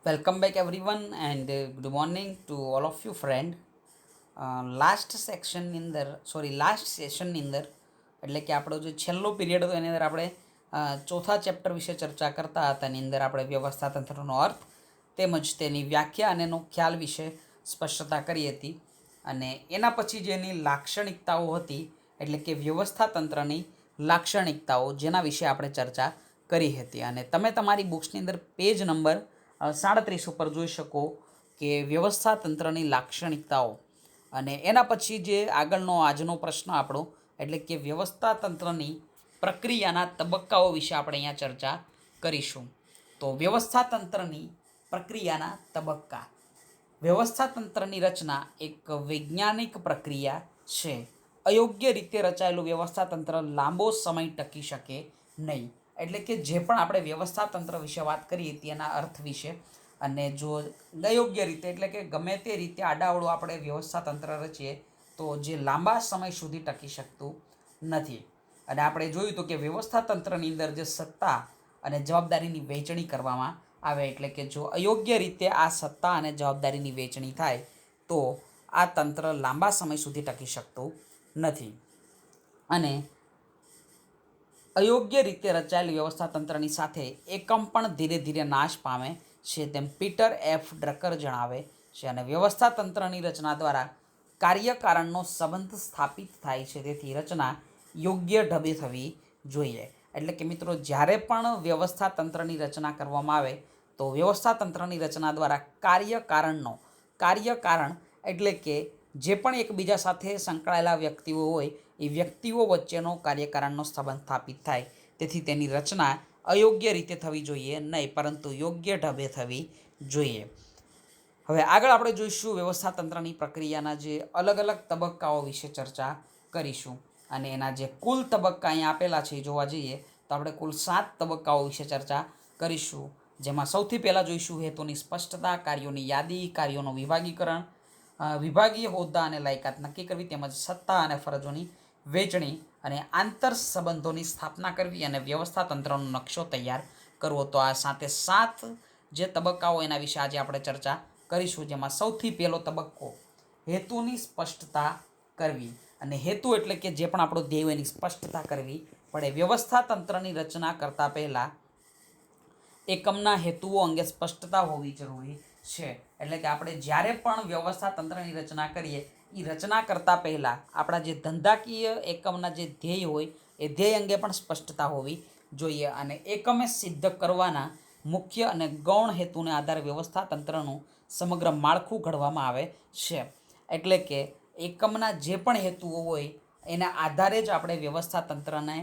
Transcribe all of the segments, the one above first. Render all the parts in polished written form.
Welcome back everyone and good morning to all of you friend. Last સેશનની અંદર એટલે કે આપણો જે છેલ્લો પીરિયડ હતો એની અંદર આપણે ચોથા ચેપ્ટર વિશે ચર્ચા કરતા હતા. એની અંદર આપણે વ્યવસ્થાતંત્રનો અર્થ તેમજ તેની વ્યાખ્યા અને એનો ખ્યાલ વિશે સ્પષ્ટતા કરી હતી. અને એના પછી જેની લાક્ષણિકતાઓ હતી એટલે કે વ્યવસ્થાતંત્રની લાક્ષણિકતાઓ જેના વિશે આપણે ચર્ચા કરી હતી. અને તમે તમારી બુક્સની અંદર પેજ નંબર 37 ઉપર જોઈ શકો કે વ્યવસ્થાતંત્રની લાક્ષણિકતાઓ. અને એના પછી જે આગળનો આજનો પ્રશ્ન આપણો એટલે કે વ્યવસ્થાતંત્રની પ્રક્રિયાના તબક્કાઓ વિશે આપણે અહીંયા ચર્ચા કરીશું. તો વ્યવસ્થાતંત્રની પ્રક્રિયાના તબક્કા. વ્યવસ્થાતંત્રની રચના એક વૈજ્ઞાનિક પ્રક્રિયા છે. અયોગ્ય રીતે રચાયેલું વ્યવસ્થાતંત્ર લાંબો સમય ટકી શકે નહીં. એટલે કે જે પણ આપણે વ્યવસ્થાતંત્ર વિશે વાત કરી હતી એના અર્થ વિશે, અને જો અયોગ્ય રીતે એટલે કે ગમે તે રીતે આડાવડું આપણે વ્યવસ્થાતંત્ર રચીએ તો જે લાંબા સમય સુધી ટકી શકતું નથી. અને આપણે જોયું હતું કે વ્યવસ્થાતંત્રની અંદર જે સત્તા અને જવાબદારીની વહેંચણી કરવામાં આવે એટલે કે જો અયોગ્ય રીતે આ સત્તા અને જવાબદારીની વહેંચણી થાય તો આ તંત્ર લાંબા સમય સુધી ટકી શકતું નથી. અને અયોગ્ય રીતે રચાયેલ વ્યવસ્થાતંત્રની સાથે એકમ પણ ધીરે ધીરે નાશ પામે છે, તેમ પીટર એફ ડ્રકર જણાવે છે. અને વ્યવસ્થાતંત્રની રચના દ્વારા કાર્યકારણનો સંબંધ સ્થાપિત થાય છે, તેથી રચના યોગ્ય ઢબે થવી જોઈએ. એટલે કે મિત્રો, જ્યારે પણ વ્યવસ્થાતંત્રની રચના કરવામાં આવે તો વ્યવસ્થાતંત્રની રચના દ્વારા કાર્યકારણ એટલે કે જે પણ એકબીજા સાથે સંકળાયેલા વ્યક્તિઓ હોય એ વ્યક્તિઓ વચ્ચેનો કાર્યકારણનો સંબંધ સ્થાપિત થાય, તેથી તેની રચના અયોગ્ય રીતે થવી જોઈએ નહીં, પરંતુ યોગ્ય ઢબે થવી જોઈએ. હવે આગળ આપણે જોઈશું વ્યવસ્થાતંત્રની પ્રક્રિયાના જે અલગ અલગ તબક્કાઓ વિશે ચર્ચા કરીશું. અને એના જે કુલ તબક્કા અહીંયા આપેલા છે એ જોવા જઈએ તો આપણે કુલ 7 તબક્કાઓ વિશે ચર્ચા કરીશું. જેમાં સૌથી પહેલાં જોઈશું હેતુની સ્પષ્ટતા, કાર્યોની યાદી, કાર્યોનું વિભાગીકરણ, વિભાગીય હોદ્દા અને લાયકાત નક્કી કરવી, તેમજ સત્તા અને ફરજોની વહેંચણી અને આંતર સંબંધોની સ્થાપના કરવી અને વ્યવસ્થાતંત્રનો નકશો તૈયાર કરવો. તો આ 7 જે તબક્કાઓ એના વિશે આજે આપણે ચર્ચા કરીશું. જેમાં સૌથી પહેલો તબક્કો હેતુની સ્પષ્ટતા કરવી. અને હેતુ એટલે કે જે પણ આપણો ધ્યેય એની સ્પષ્ટતા કરવી પડે. વ્યવસ્થાતંત્રની રચના કરતાં પહેલાં એકમના હેતુઓ અંગે સ્પષ્ટતા હોવી જરૂરી છે. એટલે કે આપણે જ્યારે પણ વ્યવસ્થાતંત્રની રચના કરીએ એ રચના કરતાં પહેલાં આપણા જે ધંધાકીય એકમના જે ધ્યેય હોય એ ધ્યેય અંગે પણ સ્પષ્ટતા હોવી જોઈએ. અને એકમે સિદ્ધ કરવાના મુખ્ય અને ગૌણ હેતુને આધારે વ્યવસ્થાતંત્રનું સમગ્ર માળખું ઘડવામાં આવે છે. એટલે કે એકમના જે પણ હેતુઓ હોય એના આધારે જ આપણે વ્યવસ્થાતંત્રને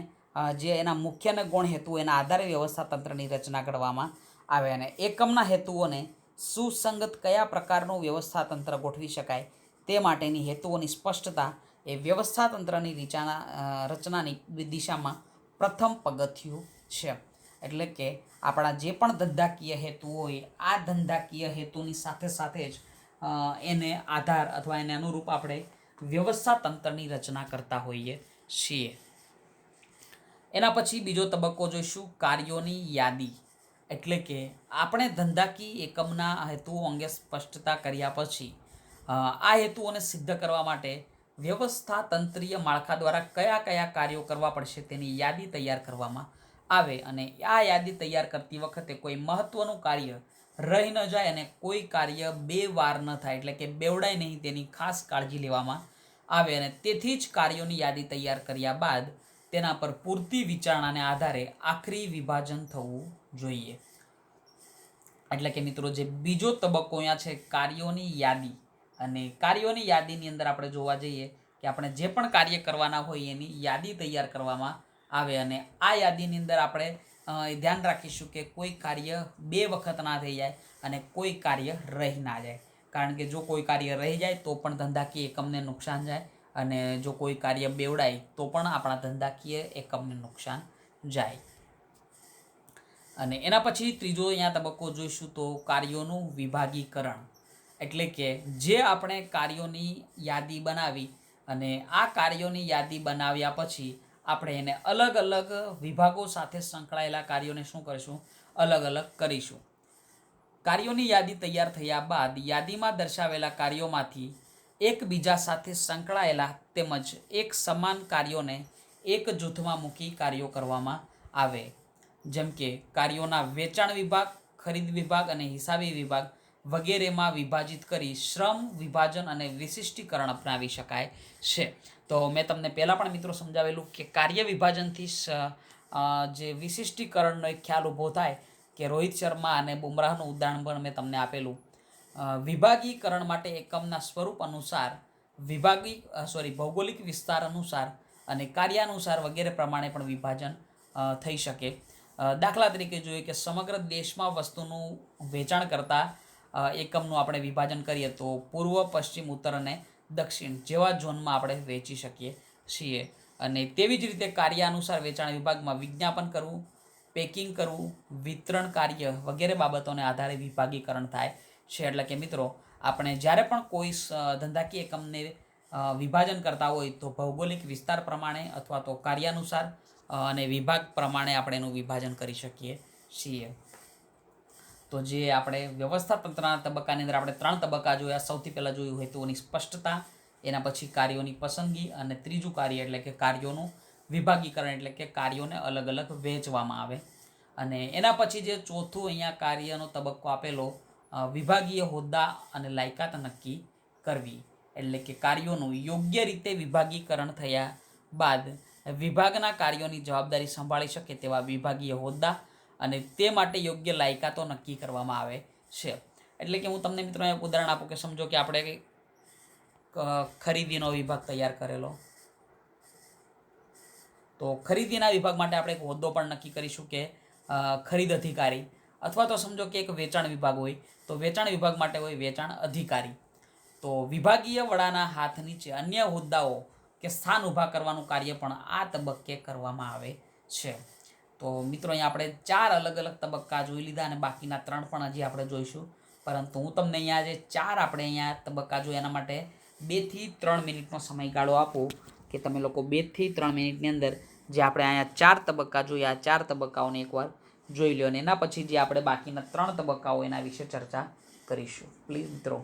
જે એના મુખ્ય અને ગૌણ હેતુઓ એના આધારે વ્યવસ્થાતંત્રની રચના ઘડવામાં આવે. અને એકમના હેતુઓને સુસંગત કયા પ્રકારનું વ્યવસ્થાતંત્ર ગોઠવી શકાય તે માટેની હેતુઓની સ્પષ્ટતા એ વ્યવસ્થાતંત્રની રચનાની દિશામાં પ્રથમ પગથિયું છે. એટલે કે આપણા જે પણ ધંધાકીય હેતુ હોય આ ધંધાકીય હેતુની સાથે સાથે જ એને આધાર અથવા એને અનુરૂપ આપણે વ્યવસ્થાતંત્રની રચના કરતા હોઈએ છીએ. એના પછી બીજો તબક્કો જોઈશું કાર્યોની યાદી. એટલે કે આપણે ધંધાકીય એકમના હેતુઓ અંગે સ્પષ્ટતા કર્યા પછી આ હેતુઓને સિદ્ધ કરવા માટે વ્યવસ્થાતંત્રીય માળખા દ્વારા કયા કયા કાર્યો કરવા પડશે તેની યાદી તૈયાર કરવામાં આવે. અને આ યાદી તૈયાર કરતી વખતે કોઈ મહત્ત્વનું કાર્ય રહી ન જાય અને કોઈ કાર્ય બે વાર ન થાય, એટલે કે બેવડાય નહીં, તેની ખાસ કાળજી લેવામાં આવે. અને તેથી જ કાર્યોની યાદી તૈયાર કર્યા બાદ તેના પર પૂરતી વિચારણાને આધારે આખરી વિભાજન થવું જોઈએ. એટલે કે મિત્રો, જે બીજો તબક્કો અહીંયા છે કાર્યોની યાદી. અને કાર્યોની યાદીની અંદર આપણે જોવા જઈએ કે આપણે જે પણ કાર્ય કરવાના હોય એની યાદી તૈયાર કરવામાં આવે. અને આ યાદીની અંદર આપણે ધ્યાન રાખીશું કે કોઈ કાર્ય બે વખત ના થઈ જાય અને કોઈ કાર્ય રહી ના જાય. કારણ કે જો કોઈ કાર્ય રહી જાય તો પણ ધંધાકીય એકમને નુકસાન જાય, અને જો કોઈ કાર્ય બેવડાય તો પણ આપણા ધંધાકીય એકમને નુકસાન જાય. અને એના પછી ત્રીજો અહીંયા તબક્કો જોઈશું તો કાર્યોનું વિભાગીકરણ. એટલે કે જે આપણે કાર્યોની યાદી બનાવી અને આ કાર્યોની યાદી બનાવ્યા પછી આપણે એને અલગ અલગ વિભાગો સાથે સંકળાયેલા કાર્યોને શું કરીશું, અલગ અલગ કરીશું. કાર્યોની યાદી તૈયાર થયા બાદ યાદીમાં દર્શાવેલા કાર્યોમાંથી એકબીજા સાથે સંકળાયેલા તેમજ એક સમાન કાર્યોને એક જૂથમાં મૂકી કાર્યો કરવામાં આવે, જેમ કે કાર્યોના વેચાણ વિભાગ, ખરીદ વિભાગ અને હિસાબી વિભાગ વગેરેમાં વિભાજિત કરી શ્રમ વિભાજન અને વિશિષ્ટીકરણ અપનાવી શકાય છે. તો મેં તમને પહેલાં પણ મિત્રો સમજાવેલું કે કાર્ય વિભાજનથી જે વિશિષ્ટીકરણનો એક ખ્યાલ ઊભો થાય કે રોહિત શર્મા અને બુમરાહનું ઉદાહરણ પણ મેં તમને આપેલું. વિભાગીકરણ માટે એકમના સ્વરૂપ અનુસાર ભૌગોલિક વિસ્તાર અનુસાર અને કાર્યાનુસાર વગેરે પ્રમાણે પણ વિભાજન થઈ શકે. દાખલા તરીકે જોઈએ કે સમગ્ર દેશમાં વસ્તુનું વેચાણ કરતા એકમનું આપણે વિભાજન કરીએ તો પૂર્વ, પશ્ચિમ, ઉત્તર અને દક્ષિણ જેવા ઝોનમાં આપણે વેચી શકીએ છીએ. અને તેવી જ રીતે કાર્ય અનુસાર વેચાણ વિભાગમાં વિજ્ઞાપન કરવું, પેકિંગ કરવું, વિતરણ કાર્ય વગેરે બાબતોને આધારે વિભાગીકરણ થાય છે. એટલે કે મિત્રો આપણે જ્યારે પણ કોઈ ધંધાકીય એકમને વિભાજન કરતા હોય તો ભૌગોલિક વિસ્તાર પ્રમાણે અથવા તો કાર્યાનુસાર અને વિભાગ પ્રમાણે આપણે એનું વિભાજન કરી શકીએ છીએ. તો જે આપણે વ્યવસ્થા તંત્રના તબક્કાની અંદર આપણે 3 તબક્કા જોયા. સૌથી પહેલાં જોયું હેતુઓની સ્પષ્ટતા, એના પછી કાર્યોની પસંદગી અને ત્રીજું કાર્ય એટલે કે કાર્યોનું વિભાગીકરણ એટલે કે કાર્યોને અલગ અલગ વહેંચવામાં આવે. અને એના પછી જે ચોથું અહીંયા કાર્યનો તબક્કો આપેલો વિભાગીય હોદ્દા અને લાયકાત નક્કી કરવી, એટલે કે કાર્યોનું યોગ્ય રીતે વિભાગીકરણ થયા બાદ વિભાગના કાર્યોની જવાબદારી સંભાળી શકે તેવા વિભાગીય હોદ્દા અને તે માટે યોગ્ય લાયકાતો નક્કી કરવામાં આવે છે. એટલે કે હું તમને મિત્રો એક ઉદાહરણ આપું કે સમજો કે આપણે ખરીદીનો વિભાગ તૈયાર કરેલો, તો ખરીદીના વિભાગ માટે આપણે એક હોદ્દો પણ નક્કી કરીશું કે ખરીદ અધિકારી, અથવા તો સમજો કે એક વેચાણ વિભાગ હોય તો વેચાણ વિભાગ માટે હોય વેચાણ અધિકારી. તો વિભાગીય વડાના હાથ નીચે અન્ય હોદ્દાઓ કે સ્થાન ઊભા કરવાનું કાર્ય પણ આ તબક્કે કરવામાં આવે છે. તો મિત્રો અહીંયા આપણે 4 અલગ અલગ તબક્કા જોઈ લીધા અને બાકીના 3 પણ હજી આપણે જોઈશું. પરંતુ હું તમને અહીંયા જે 4 આપણે અહીંયા તબક્કા જોયા એના માટે 2 થી 3 મિનિટનો સમયગાળો આપું કે તમે લોકો 2 થી 3 મિનિટની અંદર જે આપણે અહીંયા 4 તબક્કા જોયા 4 તબક્કાઓને એકવાર જોઈ લો અને એના પછી જે આપણે બાકીના 3 તબક્કાઓ એના વિશે ચર્ચા કરીશું. પ્લીઝ મિત્રો.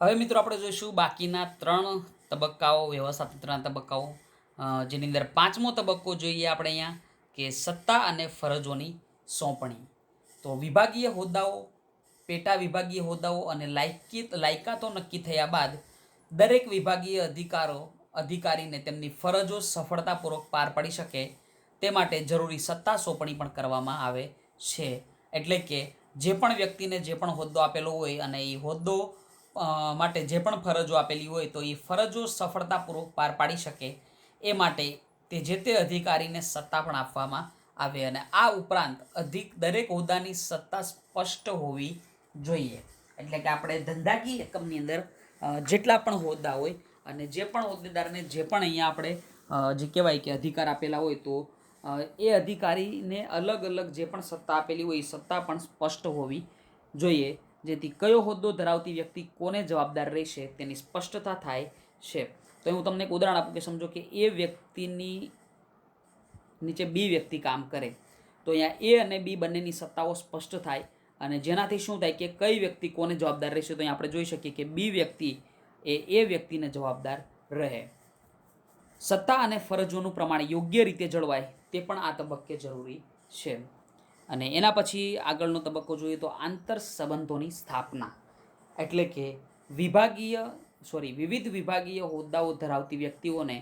હવે મિત્રો આપણે જોઈશું બાકીના 3 તબક્કાઓ, વ્યવસ્થાતંત્રના તબક્કાઓ, જેની અંદર 5મો તબક્કો જોઈએ આપણે અહીંયા કે સત્તા અને ફરજોની સોંપણી. તો વિભાગીય હોદ્દાઓ, પેટા વિભાગીય હોદ્દાઓ અને લાયકાતો નક્કી થયા બાદ દરેક વિભાગીય અધિકારીને તેમની ફરજો સફળતાપૂર્વક પાર પાડી શકે તે માટે જરૂરી સત્તા સોંપણી પણ કરવામાં આવે છે. એટલે કે જે પણ વ્યક્તિને જે પણ હોદ્દો આપેલો હોય અને એ હોદ્દો માટે જે પણ ફરજો આપેલી હોય તો એ ફરજો સફળતાપૂર્વક પાર પાડી શકે એ માટે તે અધિકારીને સત્તા પણ આપવામાં આવે અને આ ઉપરાંત દરેક હોદ્દાની સત્તા સ્પષ્ટ હોવી જોઈએ. એટલે કે આપણે ધંધાકીય એકમની અંદર જેટલા પણ હોદ્દા હોય અને જે પણ હોદ્દેદારને જે પણ અહીંયા આપણે જે કહેવાય કે અધિકાર આપેલા હોય તો એ અધિકારીને અલગ અલગ જે પણ સત્તા આપેલી હોય એ સત્તા પણ સ્પષ્ટ હોવી જોઈએ, જેથી કયો હોદ્દો ધરાવતી વ્યક્તિ કોને જવાબદાર રહેશે તેની સ્પષ્ટતા થાય છે. તો હું તમને એક ઉદાહરણ આપું કે સમજો કે એ વ્યક્તિની નીચે બી વ્યક્તિ કામ કરે તો અહીંયા એ અને બી બંનેની સત્તાઓ સ્પષ્ટ થાય અને જેનાથી શું થાય કે કઈ વ્યક્તિ કોને જવાબદાર રહેશે તો અહીંયા આપણે જોઈ શકીએ કે બી વ્યક્તિ એ વ્યક્તિને જવાબદાર રહે. સત્તા અને ફરજોનું પ્રમાણ યોગ્ય રીતે જળવાય તે પણ આ તબક્કે જરૂરી છે. અને એના પછી આગળનો તબક્કો જોઈએ તો આંતર સંબંધોની સ્થાપના, એટલે કે વિવિધ વિભાગીય હોદ્દાઓ ધરાવતી વ્યક્તિઓને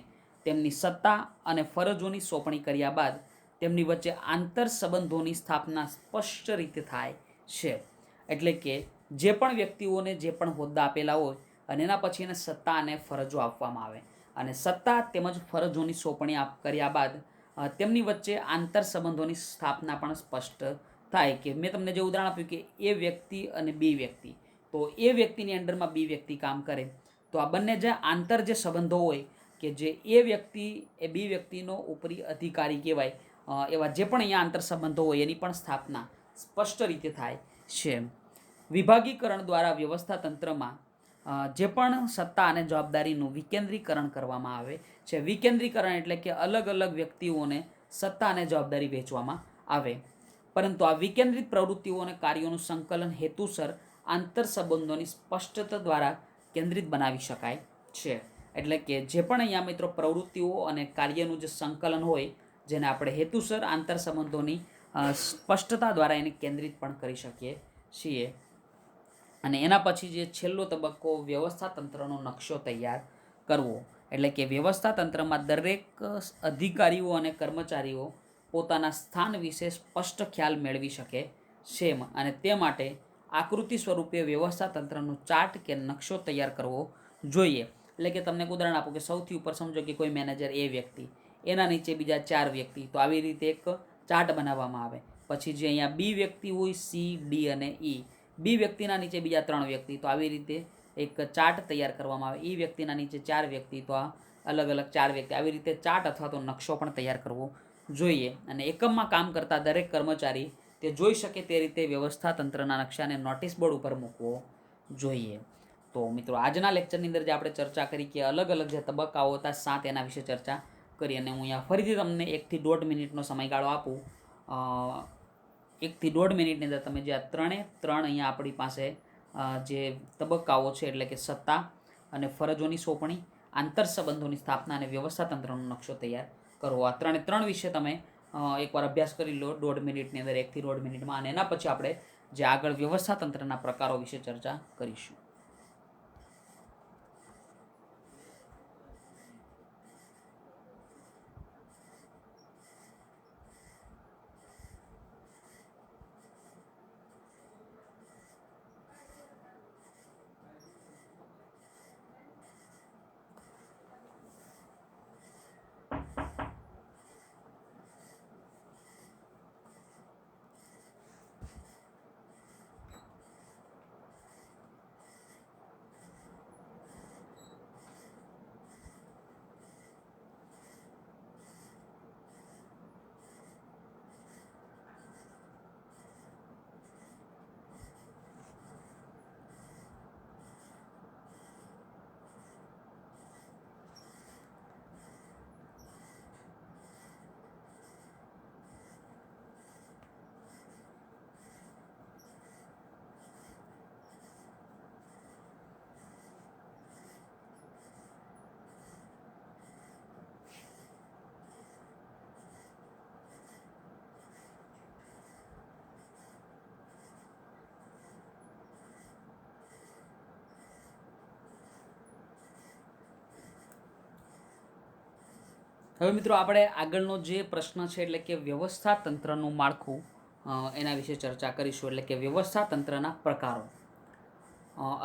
તેમની સત્તા અને ફરજોની સોંપણી કર્યા બાદ તેમની વચ્ચે આંતર સંબંધોની સ્થાપના સ્પષ્ટ રીતે થાય છે. એટલે કે જે પણ વ્યક્તિઓને જે પણ હોદ્દા આપેલા હોય અને એના પછી એને સત્તા અને ફરજો આપવામાં આવે અને સત્તા તેમજ ફરજોની સોંપણી કર્યા બાદ તેમની વચ્ચે આંતર સંબંધોની સ્થાપના પણ સ્પષ્ટ થાય. કે મેં તમને જે ઉદાહરણ આપ્યું કે એ વ્યક્તિ અને બી વ્યક્તિ, તો એ વ્યક્તિની અંડરમાં બી વ્યક્તિ કામ કરે તો આ બંને જે આંતર જે સંબંધો હોય કે જે એ વ્યક્તિ એ બી વ્યક્તિનો ઉપરી અધિકારી કહેવાય, એવા જે પણ અહીંયા આંતર સંબંધો હોય એની પણ સ્થાપના સ્પષ્ટ રીતે થાય છે. વિભાગીકરણ દ્વારા વ્યવસ્થા તંત્રમાં જે પણ સત્તા અને જવાબદારીનું વિકેન્દ્રીકરણ કરવામાં આવે છે. વિકેન્દ્રીકરણ એટલે કે અલગ અલગ વ્યક્તિઓને સત્તા અને જવાબદારી વહેંચવામાં આવે, પરંતુ આ વિકેન્દ્રિત પ્રવૃત્તિઓ અને કાર્યોનું સંકલન હેતુસર આંતર સંબંધોની સ્પષ્ટતા દ્વારા કેન્દ્રિત બનાવી શકાય છે. એટલે કે જે પણ અહીંયા મિત્રો પ્રવૃત્તિઓ અને કાર્યનું જે સંકલન હોય જેને આપણે હેતુસર આંતર સંબંધોની સ્પષ્ટતા દ્વારા એને કેન્દ્રિત પણ કરી શકીએ છીએ. અને એના પછી જે છેલ્લો તબક્કો વ્યવસ્થા તંત્રનો નકશો તૈયાર કરવો, એટલે કે વ્યવસ્થા તંત્રમાં દરેક અધિકારીઓ અને કર્મચારીઓ પોતાના સ્થાન વિશે સ્પષ્ટ ખ્યાલ મેળવી શકે છે અને તે માટે આકૃતિ સ્વરૂપે વ્યવસ્થા તંત્રનો ચાર્ટ કે નકશો તૈયાર કરવો જોઈએ. એટલે કે તમને એક ઉદાહરણ આપું કે સૌથી ઉપર સમજો કે કોઈ મેનેજર એ વ્યક્તિ, એના નીચે બીજા 4 વ્યક્તિ, તો આવી રીતે એક ચાર્ટ બનાવવામાં આવે. પછી જે અહીંયા બી વ્યક્તિ હોય, સી, ડી અને ઈ, બી વ્યક્તિના નીચે બીજા 3 વ્યક્તિ, તો આવી રીતે એક ચાર્ટ તૈયાર કરવામાં આવે. ઈ વ્યક્તિના નીચે 4 વ્યક્તિ, તો આ અલગ અલગ 4 વ્યક્તિ, આવી રીતે ચાર્ટ અથવા તો નકશો પણ તૈયાર કરવો જોઈએ. અને એકમમાં કામ કરતા દરેક કર્મચારી તે જોઈ શકે તે રીતે વ્યવસ્થા તંત્રના નકશાને નોટિસ બોર્ડ ઉપર મૂકવો જોઈએ. તો મિત્રો આજના લેક્ચરની અંદર જે આપણે ચર્ચા કરી કે અલગ અલગ જે તબક્કાઓ હતા 7, એના વિશે ચર્ચા કરી અને હું અહીંયા ફરીથી તમને 1 થી 1.5 મિનિટનો સમયગાળો આપું. 1 થી 1.5 મિનિટની અંદર તમે જે આ 3 અહીંયા આપણી પાસે જે તબક્કાઓ છે, એટલે કે સત્તા અને ફરજોની સોંપણી, આંતર સંબંધોની સ્થાપના અને વ્યવસ્થા તંત્રનો નકશો તૈયાર કરવો, આ 3 વિશે તમે એકવાર અભ્યાસ કરી લો 1.5 મિનિટની અંદર, 1 થી 1.5 મિનિટમાં. અને એના પછી આપણે જે આગળ વ્યવસ્થા તંત્રના પ્રકારો વિશે ચર્ચા કરીશું. હવે મિત્રો આપણે આગળનો જે પ્રશ્ન છે, એટલે કે વ્યવસ્થા તંત્રનું માળખું એના વિશે ચર્ચા કરીશું, એટલે કે વ્યવસ્થા તંત્રના પ્રકારો.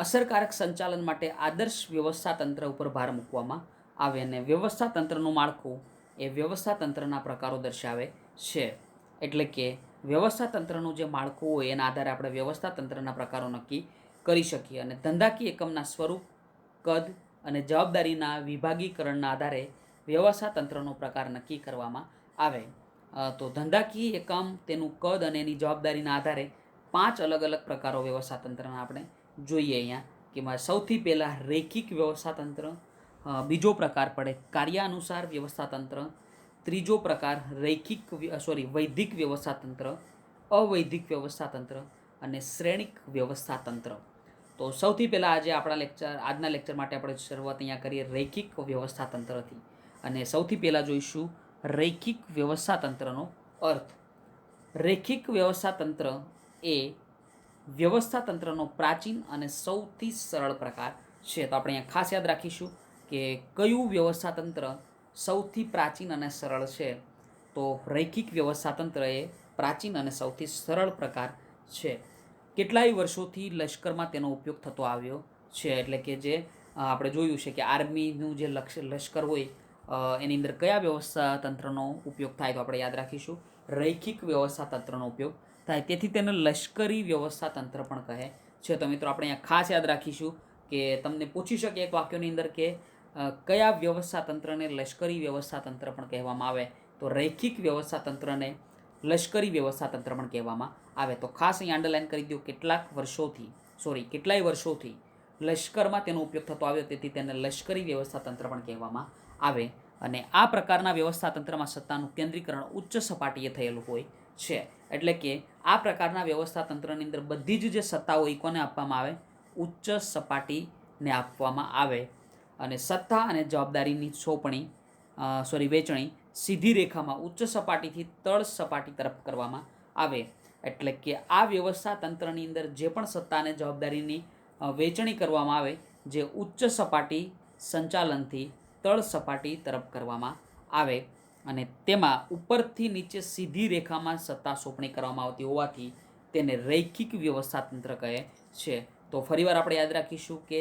અસરકારક સંચાલન માટે આદર્શ વ્યવસ્થા તંત્ર ઉપર ભાર મૂકવામાં આવે અને વ્યવસ્થા તંત્રનું માળખું એ વ્યવસ્થા તંત્રના પ્રકારો દર્શાવે છે. એટલે કે વ્યવસ્થા તંત્રનું જે માળખું હોય એના આધારે આપણે વ્યવસ્થા તંત્રના પ્રકારો નક્કી કરી શકીએ અને ધંધાકીય એકમના સ્વરૂપ, કદ અને જવાબદારીના વિભાગીકરણના આધારે વ્યવસ્થા તંત્રનો પ્રકાર નક્કી કરવામાં આવે. તો ધંધાકીય એકમ, તેનું કદ અને એની જવાબદારીના આધારે 5 અલગ અલગ પ્રકારો વ્યવસ્થા તંત્રના આપણે જોઈએ અહીંયા. કે સૌથી પહેલાં રૈખિક વ્યવસ્થા તંત્ર, બીજો પ્રકાર પડે કાર્યાનુસાર વ્યવસ્થા તંત્ર, ત્રીજો પ્રકાર વૈધિક વ્યવસ્થા તંત્ર, અવૈધિક વ્યવસ્થા તંત્ર અને શ્રેણિક વ્યવસ્થા તંત્ર. તો સૌથી પહેલાં આજના લેક્ચર માટે આપણે શરૂઆત અહીંયા કરીએ રૈખિક વ્યવસ્થા તંત્રથી. અને સૌથી પહેલાં જોઈશું રૈખિક વ્યવસ્થા તંત્રનો અર્થ. રૈખિક વ્યવસ્થા તંત્ર એ વ્યવસ્થા તંત્રનો પ્રાચીન અને સૌથી સરળ પ્રકાર છે. તો આપણે અહીંયા ખાસ યાદ રાખીશું કે કયું વ્યવસ્થા તંત્ર સૌથી પ્રાચીન અને સરળ છે. તો રૈખિક વ્યવસ્થા તંત્ર એ પ્રાચીન અને સૌથી સરળ પ્રકાર છે. કેટલાય વર્ષોથી લશ્કરમાં તેનો ઉપયોગ થતો આવ્યો છે. એટલે કે જે આપણે જોયું છે કે આર્મીનું જે લશ્કર હોય એની અંદર કયા વ્યવસ્થા તંત્રનો ઉપયોગ થાય, તો આપણે યાદ રાખીશું રૈખિક વ્યવસ્થા તંત્રનો ઉપયોગ થાય. તેથી તેને લશ્કરી વ્યવસ્થા તંત્ર પણ કહે છે. તો મિત્રો આપણે અહીંયા ખાસ યાદ રાખીશું કે તમને પૂછી શકે એક વાક્યની અંદર કે કયા વ્યવસ્થા તંત્રને લશ્કરી વ્યવસ્થા તંત્ર પણ કહેવામાં આવે, તો રૈખિક વ્યવસ્થા તંત્રને લશ્કરી વ્યવસ્થા તંત્ર પણ કહેવામાં આવે. તો ખાસ અહીં અંડરલાઈન કરી દો, કેટલાય વર્ષોથી લશ્કરમાં તેનો ઉપયોગ થતો આવ્યો, તેથી તેને લશ્કરી વ્યવસ્થા તંત્ર પણ કહેવામાં આવે. અને આ પ્રકારના વ્યવસ્થા તંત્રમાં સત્તાનું કેન્દ્રીકરણ ઉચ્ચ સપાટીએ થયેલું હોય છે. એટલે કે આ પ્રકારના વ્યવસ્થા તંત્રની અંદર બધી જ જે સત્તા હોય કોને આપવામાં આવે, ઉચ્ચ સપાટીને આપવામાં આવે. અને સત્તા અને જવાબદારીની વહેંચણી સીધી રેખામાં ઉચ્ચ સપાટીથી તળ સપાટી તરફ કરવામાં આવે. એટલે કે આ વ્યવસ્થા તંત્રની અંદર જે પણ સત્તા અને જવાબદારીની વહેંચણી કરવામાં આવે, જે ઉચ્ચ સપાટી સંચાલનથી તળ સપાટી તરફ કરવામાં આવે અને તેમાં ઉપરથી નીચે સીધી રેખામાં સત્તા સોંપણી કરવામાં આવતી હોવાથી તેને રૈખિક વ્યવસ્થા તંત્ર કહે છે. તો ફરીવાર આપણે યાદ રાખીશું કે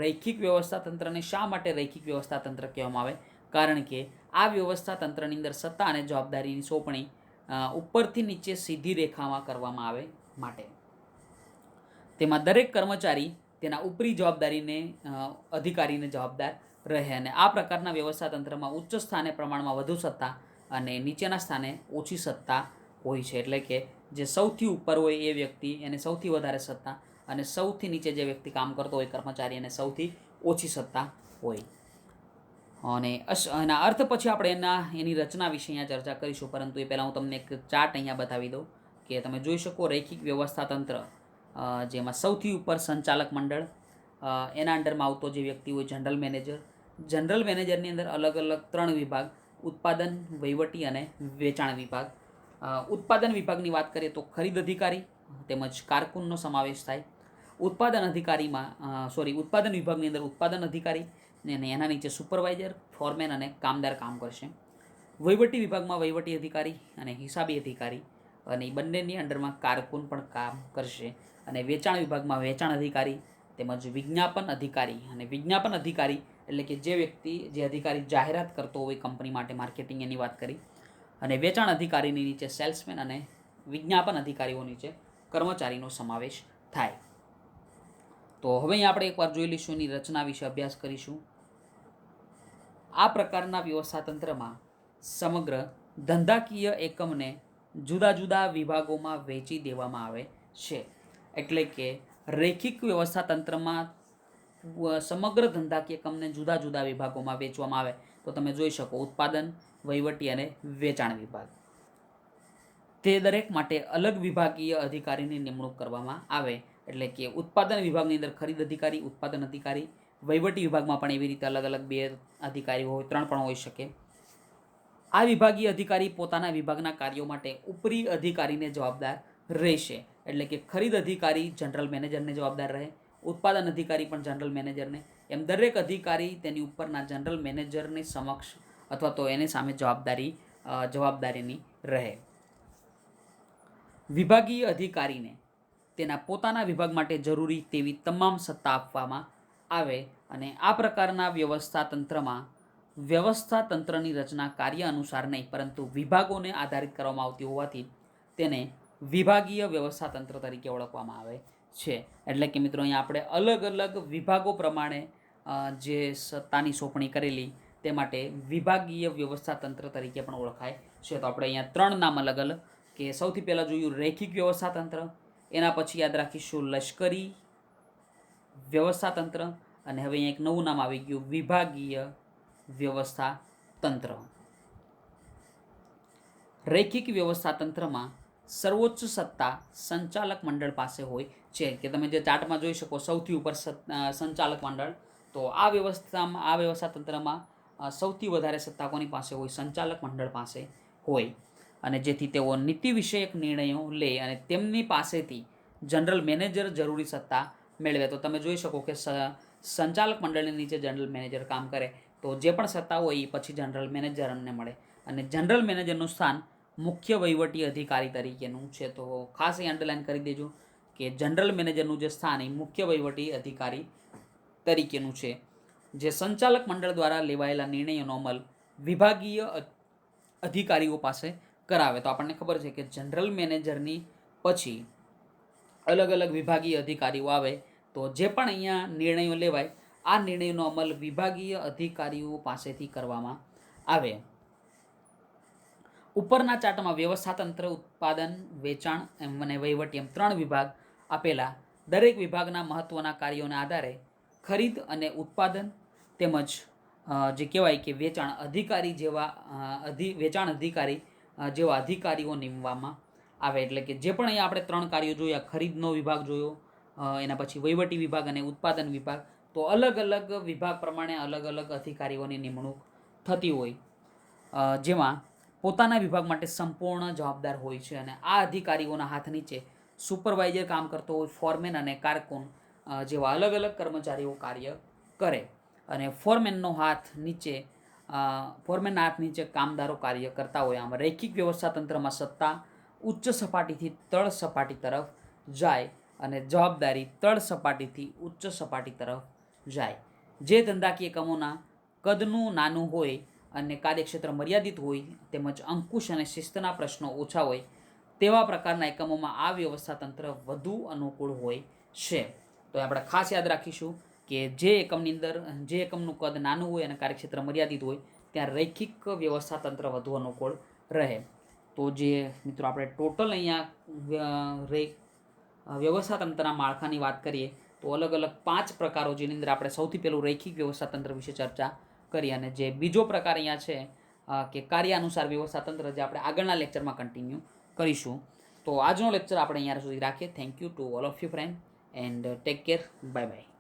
રૈખિક વ્યવસ્થા તંત્રને શા માટે રૈખિક વ્યવસ્થા તંત્ર કહેવામાં આવે, કારણ કે આ વ્યવસ્થા તંત્રની અંદર સત્તા અને જવાબદારીની સોંપણી ઉપરથી નીચે સીધી રેખામાં કરવામાં આવે માટે. તેમાં દરેક કર્મચારી તેના ઉપરી અધિકારીને જવાબદાર રહે અને આ પ્રકારના વ્યવસ્થા તંત્રમાં ઉચ્ચ સ્થાને પ્રમાણમાં વધુ સત્તા અને નીચેના સ્થાને ઓછી સત્તા હોય છે. એટલે કે જે સૌથી ઉપર હોય એ વ્યક્તિ એને સૌથી વધારે સત્તા અને સૌથી નીચે જે વ્યક્તિ કામ કરતો હોય કર્મચારી એને સૌથી ઓછી સત્તા હોય. અને એના અર્થ પછી આપણે એની રચના વિશે અહીંયા ચર્ચા કરીશું, પરંતુ એ પહેલાં હું તમને એક ચાર્ટ અહીંયા બતાવી દઉં કે તમે જોઈ શકો રૈખિક વ્યવસ્થા તંત્ર, જેમાં સૌથી ઉપર સંચાલક મંડળ, એના અંડરમાં આવતો જે વ્યક્તિ હોય જનરલ મેનેજર. જનરલ મેનેજરની અંદર અલગ અલગ 3 વિભાગ, ઉત્પાદન, વહીવટી અને વેચાણ વિભાગ. ઉત્પાદન વિભાગની વાત કરીએ તો ખરીદ અધિકારી તેમજ કારકુનનો સમાવેશ થાય. ઉત્પાદન વિભાગની અંદર ઉત્પાદન અધિકારી અને એના નીચે સુપરવાઇઝર, ફોરમેન અને કામદાર કામ કરશે. વહીવટી વિભાગમાં વહીવટી અધિકારી અને હિસાબી અધિકારી અને એ બંનેની અંડરમાં કારકુન પણ કામ કરશે. અને વેચાણ વિભાગમાં વેચાણ અધિકારી તેમજ વિજ્ઞાપન અધિકારી. અને વિજ્ઞાપન અધિકારી એટલે કે જે અધિકારી જાહેરાત કરતો હોય કંપની માટે, માર્કેટિંગ એની વાત કરી. અને વેચાણ અધિકારીની નીચે સેલ્સમેન અને વિજ્ઞાપન અધિકારીઓ નીચે કર્મચારીનો સમાવેશ થાય. તો હવે અહીં આપણે એકવાર જોઈ લઈશું, એની રચના વિશે અભ્યાસ કરીશું. આ પ્રકારના વ્યવસ્થા તંત્રમાં સમગ્ર ધંધાકીય એકમને જુદા જુદા વિભાગોમાં વહેંચી દેવામાં આવે છે. એટલે કે રૈખિક વ્યવસ્થા તંત્રમાં સમગ્ર ધંધાકીય એકમને જુદા જુદા વિભાગોમાં વહેંચવામાં આવે. તો તમે જોઈ શકો ઉત્પાદન, વહીવટી અને વેચાણ વિભાગ. તે દરેક માટે અલગ વિભાગીય અધિકારીની નિમણૂક કરવામાં આવે. એટલે કે ઉત્પાદન વિભાગની અંદર ખરીદ અધિકારી, ઉત્પાદન અધિકારી. વહીવટી વિભાગમાં પણ એવી રીતે અલગ અલગ 2 અધિકારી હોય, 3 પણ હોઈ શકે. આ વિભાગીય અધિકારી પોતાના વિભાગના કાર્યો માટે ઉપરી અધિકારીને જવાબદાર રહેશે. એટલે કે ખરીદ અધિકારી જનરલ મેનેજરને જવાબદાર રહે, ઉત્પાદન અધિકારી પણ જનરલ મેનેજરને, એમ દરેક અધિકારી તેની ઉપરના જનરલ મેનેજરની સમક્ષ અથવા તો એની સામે જવાબદારીની રહે. વિભાગીય અધિકારીને તેના પોતાના વિભાગ માટે જરૂરી તેવી તમામ સત્તા આપવામાં આવે અને આ પ્રકારના વ્યવસ્થા તંત્રની રચના કાર્ય અનુસાર નહીં પરંતુ વિભાગોને આધારિત કરવામાં આવતી હોવાથી તેને વિભાગીય વ્યવસ્થા તંત્ર તરીકે ઓળખવામાં આવે છે. એટલે કે મિત્રો અહીંયા આપણે અલગ અલગ વિભાગો પ્રમાણે જે સત્તાની સોંપણી કરેલી તે માટે વિભાગીય વ્યવસ્થા તંત્ર તરીકે પણ ઓળખાય છે. તો આપણે અહીંયા 3 નામ અલગ અલગ કે સૌથી પહેલાં જોયું રૈખિક વ્યવસ્થા તંત્ર, એના પછી યાદ રાખીશું લશ્કરી વ્યવસ્થા તંત્ર અને હવે અહીંયા એક નવું નામ આવી ગયું વિભાગીય વ્યવસ્થા તંત્ર. રૈખિક વ્યવસ્થા તંત્રમાં સર્વોચ્ચ સત્તા સંચાલક મંડળ પાસે હોય છે કે તમે જે ચાર્ટમાં જોઈ શકો સૌથી ઉપર સંચાલક મંડળ. તો આ વ્યવસ્થા તંત્રમાં સૌથી વધારે સત્તા કોની પાસે હોય? સંચાલક મંડળ પાસે હોય અને જેથી તેઓ નીતિ વિષયક નિર્ણયો લે અને તેમની પાસેથી જનરલ મેનેજર જરૂરી સત્તા મેળવે. તો તમે જોઈ શકો કે સંચાલક મંડળની નીચે જનરલ મેનેજર કામ કરે તો જે પણ સત્તા હોય એ પછી જનરલ મેનેજરને મળે અને જનરલ મેનેજરનું સ્થાન મુખ્ય વહીવટી અધિકારી તરીકેનું છે. તો ખાસ અહીં અંડરલાઇન કરી દેજો કે જનરલ મેનેજરનું જે સ્થાન એ મુખ્ય વહીવટી અધિકારી તરીકેનું છે. જે સંચાલક મંડળ દ્વારા લેવાયેલા નિર્ણયોનો અમલ વિભાગીય અધિકારીઓ પાસે કરાવે. તો આપણને ખબર છે કે જનરલ મેનેજરની પછી અલગ અલગ વિભાગીય અધિકારીઓ આવે તો જે પણ અહીંયા નિર્ણયો લેવાય આ નિર્ણયનો અમલ વિભાગીય અધિકારીઓ પાસેથી કરવામાં આવે. ઉપરના ચાર્ટમાં વ્યવસ્થા તંત્ર, ઉત્પાદન, વેચાણ અને વહીવટી એમ 3 વિભાગ આપેલા. દરેક વિભાગના મહત્વના કાર્યોના આધારે ખરીદ અને ઉત્પાદન તેમજ જે કહેવાય કે વેચાણ અધિકારી જેવા અધિકારીઓ નીમવામાં આવે. એટલે કે જે પણ અહીંયા આપણે 3 કાર્યો જોયા, ખરીદનો વિભાગ જોયો, એના પછી વહીવટી વિભાગ અને ઉત્પાદન વિભાગ, તો અલગ અલગ વિભાગ પ્રમાણે અલગ અલગ અધિકારીઓની નિમણૂક થતી હોય જેમાં પોતાના વિભાગ માટે સંપૂર્ણ જવાબદાર હોય છે અને આ અધિકારીઓના હાથ નીચે સુપરવાઇઝર કામ કરતો હોય, ફોરમેન અને કારકુન જેવા અલગ અલગ કર્મચારીઓ કાર્ય કરે અને ફોરમેનના હાથ નીચે કામદારો કાર્ય કરતા હોય. આમાં રૈખિક વ્યવસ્થા તંત્રમાં સત્તા ઉચ્ચ સપાટીથી તળ સપાટી તરફ જાય અને જવાબદારી તળ સપાટીથી ઉચ્ચ સપાટી તરફ જાય. જે ધંધાકીય એકમોના કદનું નાનું હોય અને કાર્યક્ષેત્ર મર્યાદિત હોય તેમજ અંકુશ અને શિસ્તના પ્રશ્નો ઓછા હોય તેવા પ્રકારના એકમોમાં આ વ્યવસ્થા તંત્ર વધુ અનુકૂળ હોય છે. તો આપણે ખાસ યાદ રાખીશું કે જે એકમનું કદ નાનું હોય અને કાર્યક્ષેત્ર મર્યાદિત હોય ત્યાં રૈખિક વ્યવસ્થા તંત્ર વધુ અનુકૂળ રહે. તો જે મિત્રો આપણે ટોટલ અહીંયા વ્યવસ્થા તંત્રના માળખાની વાત કરીએ તો અલગ અલગ 5 પ્રકારો જેની અંદર આપણે સૌથી પહેલું રૈખિક વ્યવસ્થા તંત્ર વિશે ચર્ચા કરી અને જે બીજો પ્રકાર અહીંયા છે કે કાર્ય અનુસાર વ્યવસ્થા તંત્ર જે આપણે આગળના લેક્ચરમાં કન્ટિન્યુ કરીશું. તો આજનો લેક્ચર આપણે અહીંયા સુધી રાખીએ. Thank you to all of you friend and take care. Bye bye.